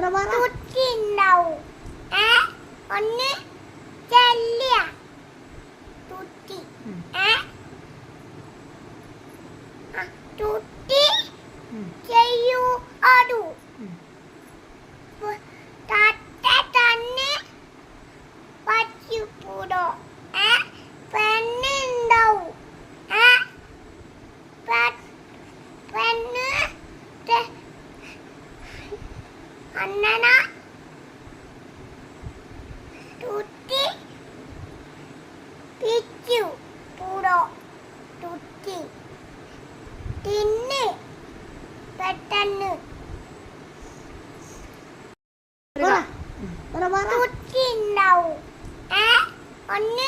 തുട്ടി ഉണ്ടാവും. ഒന്ന് ചെല്ലിയ തുട്ടി. തുട്ടി ചെയ്യൂ അടു തട്ട തന്നെ പച്ചിപ്പൂടോ പെണ്ണുണ്ടാവും. പെണ്ണ് അണ്ണന തുട്ടി പിച്ചു പൂടോ തുട്ടി തിന്ന് പെട്ടെന്ന് തുട്ടി ഉണ്ടാവും. ഒന്ന്